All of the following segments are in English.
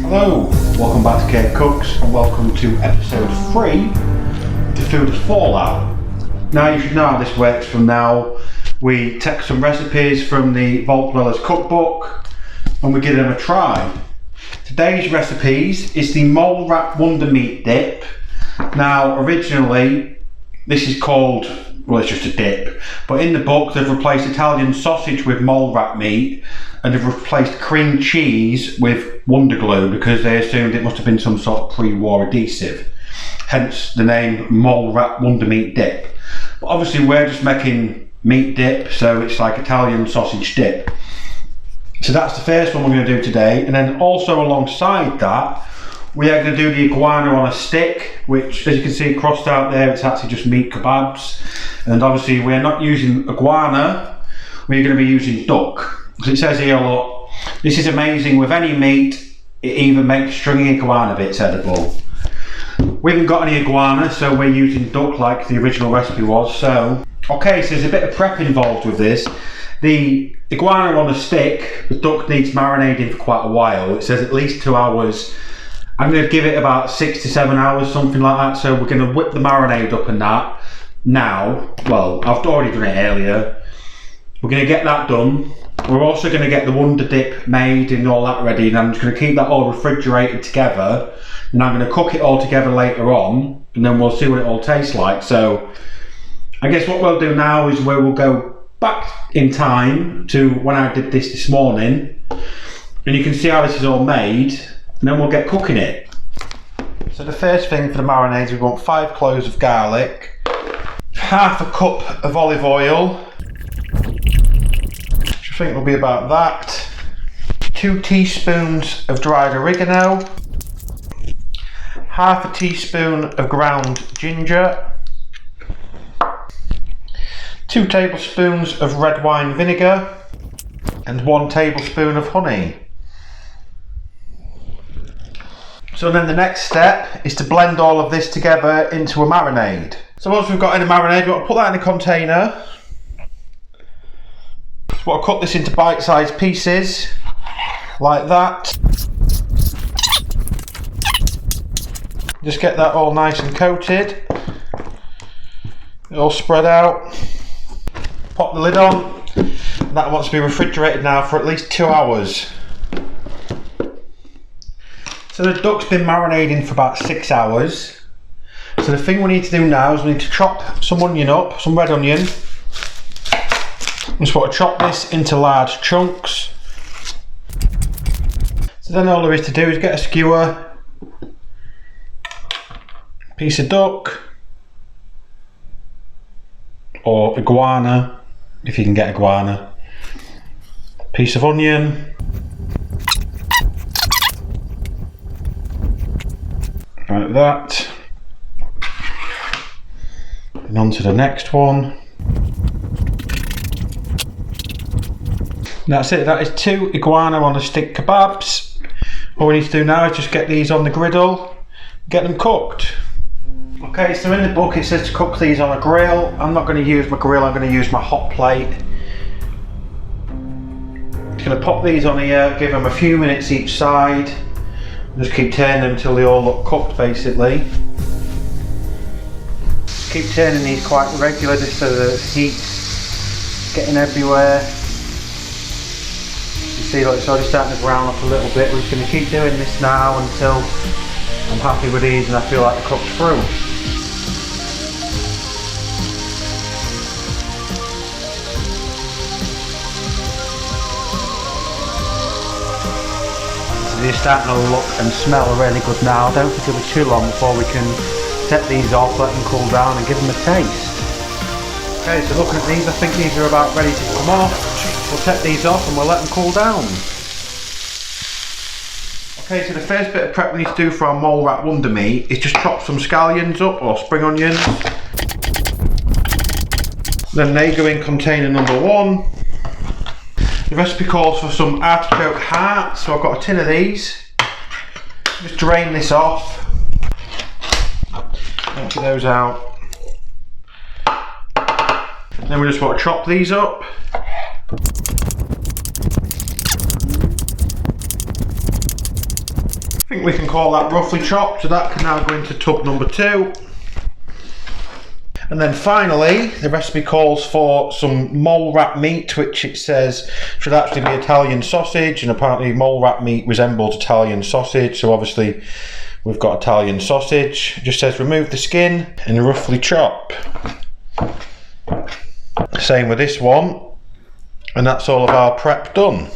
Hello, welcome back to Kirk Kooks and welcome to episode 3 to Food Fallout. Now you should know how this works from now. We take some recipes from the Vault Dwellers cookbook and we give them a try. Today's recipes is the mole wrap wonder meat dip. Now originally this is called, well, it's just a dip, but in the book they've replaced Italian sausage with mole wrap meat and they've replaced cream cheese with wonder glue because they assumed it must have been some sort of pre-war adhesive, hence the name mole wrap wonder meat dip. But obviously we're just making meat dip, so it's like Italian sausage dip. So that's the first one we're going to do today, and then also alongside that we are going to do the iguana on a stick, which as you can see crossed out there, it's actually just meat kebabs. And obviously we're not using iguana, we're going to be using duck. Because it says here, look, this is amazing with any meat, it even makes stringy iguana bits edible. We haven't got any iguana, so we're using duck like the original recipe was. So, okay, so there's a bit of prep involved with this. The iguana on a stick, the duck needs marinating for quite a while. It says at least 2 hours. I'm going to give it about 6 to 7 hours, something like that. So we're going to whip the marinade up and that now. Well, I've already done it earlier. We're going to get that done. We're also going to get the wonder dip made and all that ready, and I'm just going to keep that all refrigerated together, and I'm going to cook it all together later on, and then we'll see what it all tastes like. So I guess what we'll do now is we'll go back in time to when I did this morning, and you can see how this is all made, and then we'll get cooking it. So the first thing for the marinades, we want 5 cloves of garlic, half a cup of olive oil, I think it'll be about that, 2 teaspoons of dried oregano, half a teaspoon of ground ginger, 2 tablespoons of red wine vinegar, and 1 tablespoon of honey. So then the next step is to blend all of this together into a marinade. So once we've got in a marinade, we've got to put that in a container. So I'll cut this into bite-sized pieces, like that. Just get that all nice and coated. It all spread out. Pop the lid on. And that wants to be refrigerated now for at least 2 hours. So the duck's been marinating for about 6 hours. So the thing we need to do now is we need to chop some onion up, some red onion. Just want to chop this into large chunks. So then all there is to do is get a skewer, piece of duck, or iguana, if you can get iguana, piece of onion, like that, and on to the next one. That's it, that is 2 iguana on a stick kebabs. All we need to do now is just get these on the griddle, get them cooked. Okay, so in the book it says to cook these on a grill. I'm not going to use my grill, I'm going to use my hot plate. Just going to pop these on here, give them a few minutes each side. Just keep turning them until they all look cooked basically. Keep turning these quite regular just so the heat's getting everywhere. See, like it's already starting to brown up a little bit. We're just going to keep doing this now until I'm happy with these and I feel like they're cooked through. So they're starting to look and smell really good now. I don't think it'll be too long before we can set these off, let them cool down and give them a taste. Okay, so looking at these, I think these are about ready to come off. We'll take these off and we'll let them cool down. Okay, so the first bit of prep we need to do for our mole wrap wonder meat is just chop some scallions up, or spring onions. Then they go in container number 1. The recipe calls for some artichoke hearts, so I've got a tin of these. Just drain this off. Empty those out. Then we just want to chop these up. I think we can call that roughly chopped, so that can now go into tub number 2. And then finally, the recipe calls for some mole rat meat, which it says should actually be Italian sausage, and apparently mole rat meat resembles Italian sausage, so obviously we've got Italian sausage. It just says remove the skin and roughly chop. Same with this one, and that's all of our prep done.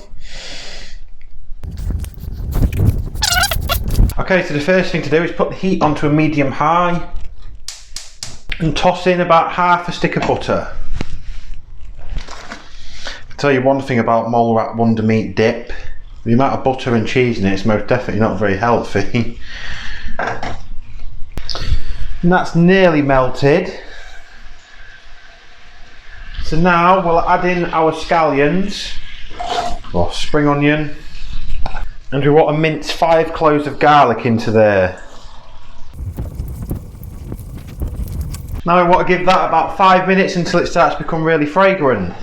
Okay, so the first thing to do is put the heat onto a medium high and toss in about half a stick of butter. I'll tell you one thing about mole rat wonder meat dip: the amount of butter and cheese in it is most definitely not very healthy. And that's nearly melted. So now we'll add in our scallions, or spring onion, and we want to mince 5 cloves of garlic into there. Now we want to give that about 5 minutes until it starts to become really fragrant.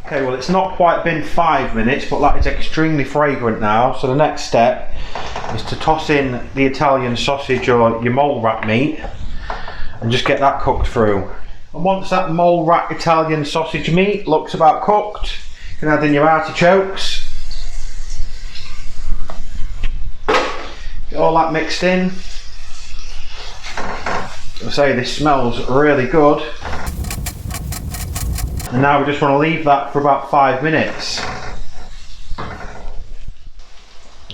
Okay, well it's not quite been 5 minutes, but that is extremely fragrant now. So the next step is to toss in the Italian sausage or your mole rat meat and just get that cooked through. And once that mole rat Italian sausage meat looks about cooked, you can add in your artichokes. Get all that mixed in. I say this smells really good, and now we just want to leave that for about 5 minutes.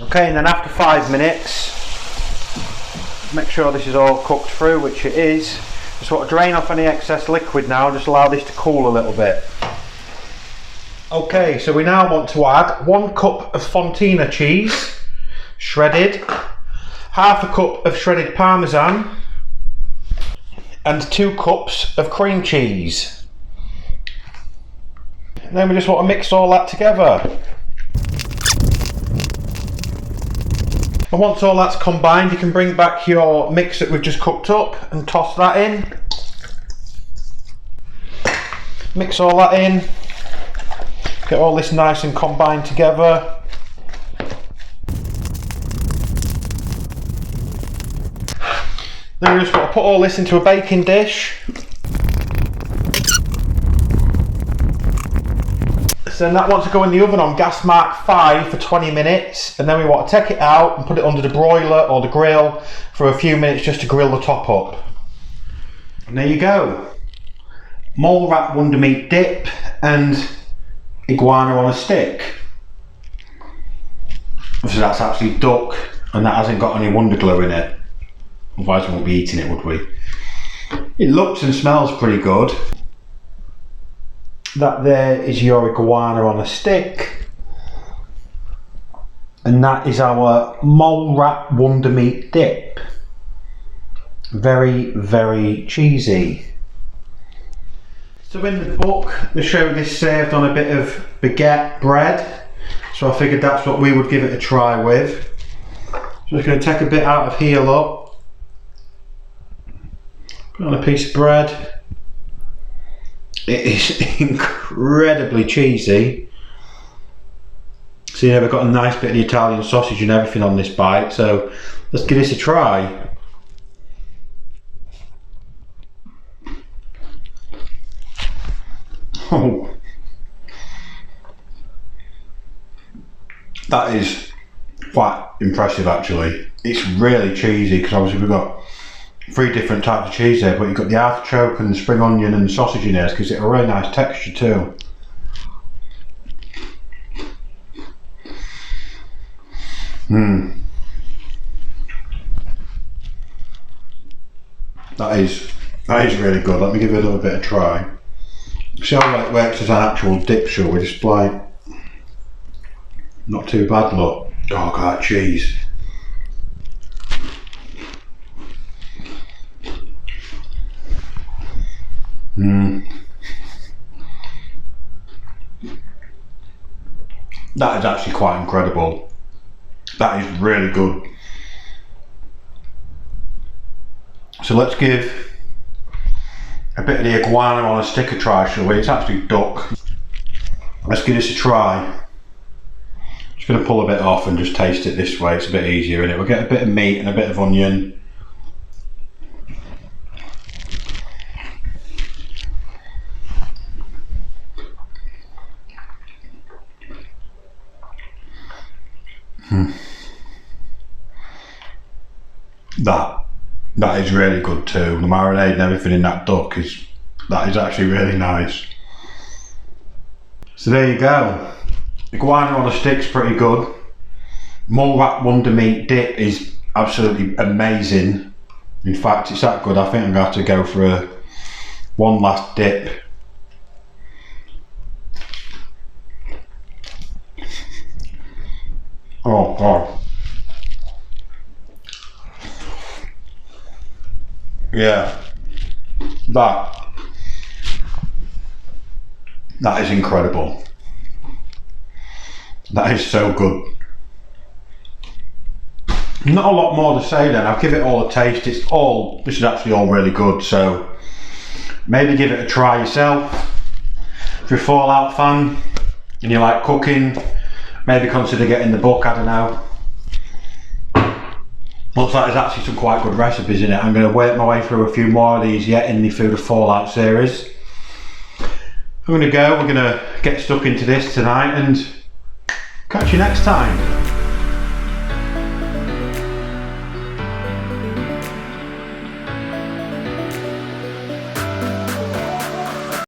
Okay, and then after 5 minutes, make sure this is all cooked through, which it is. Just want to drain off any excess liquid now, just allow this to cool a little bit. Okay, so we now want to add 1 cup of Fontina cheese, shredded, half a cup of shredded Parmesan, and 2 cups of cream cheese. And then we just want to mix all that together. And once all that's combined, you can bring back your mix that we've just cooked up and toss that in. Mix all that in. Get all this nice and combined together. Then we just want to put all this into a baking dish. So then that wants to go in the oven on gas mark 5 for 20 minutes, and then we want to take it out and put it under the broiler or the grill for a few minutes just to grill the top up. And there you go. Mole rat wonder meat dip and iguana on a stick. So that's actually duck, and that hasn't got any wonder glue in it. Otherwise we won't be eating it, would we? It looks and smells pretty good. That there is your iguana on a stick. And that is our mole rat wonder meat dip. Very, very cheesy. So in the book, they show this served on a bit of baguette bread. So I figured that's what we would give it a try with. So I'm just going to take a bit out of here, look. Put on a piece of bread. It is incredibly cheesy. So yeah, we've got a nice bit of the Italian sausage and everything on this bite, so let's give this a try. Oh, that is quite impressive actually. It's really cheesy because obviously we've got 3 different types of cheese there, but you've got the artichoke and the spring onion and the sausage in there, because gives it a really nice texture too. That is really good. Let me give it a little bit of try. See how it works as an actual dip, shall we? Just like, not too bad, look. Oh, God, that cheese. That is actually quite incredible. That is really good. So let's give a bit of the iguana on a stick a try, shall we? It's actually duck. Let's give this a try. Just going to pull a bit off and just taste it this way. It's a bit easier, and it will get a bit of meat and a bit of onion. That is really good too. The marinade and everything in that duck is actually really nice. So there you go. Iguana on a stick's pretty good. Mole wrap wonder meat dip is absolutely amazing. In fact, it's that good. I think I'm going to have to go for one last dip. Oh God. Yeah, that is incredible. That is so good. Not a lot more to say then. I'll give it all a taste. This is actually all really good, so maybe give it a try yourself. If you're a Fallout fan and you like cooking, maybe consider getting the book, I don't know. Looks like there's actually some quite good recipes in it. I'm going to work my way through a few more of these yet in the Food of Fallout series. I'm going to go, we're going to get stuck into this tonight and catch you next time.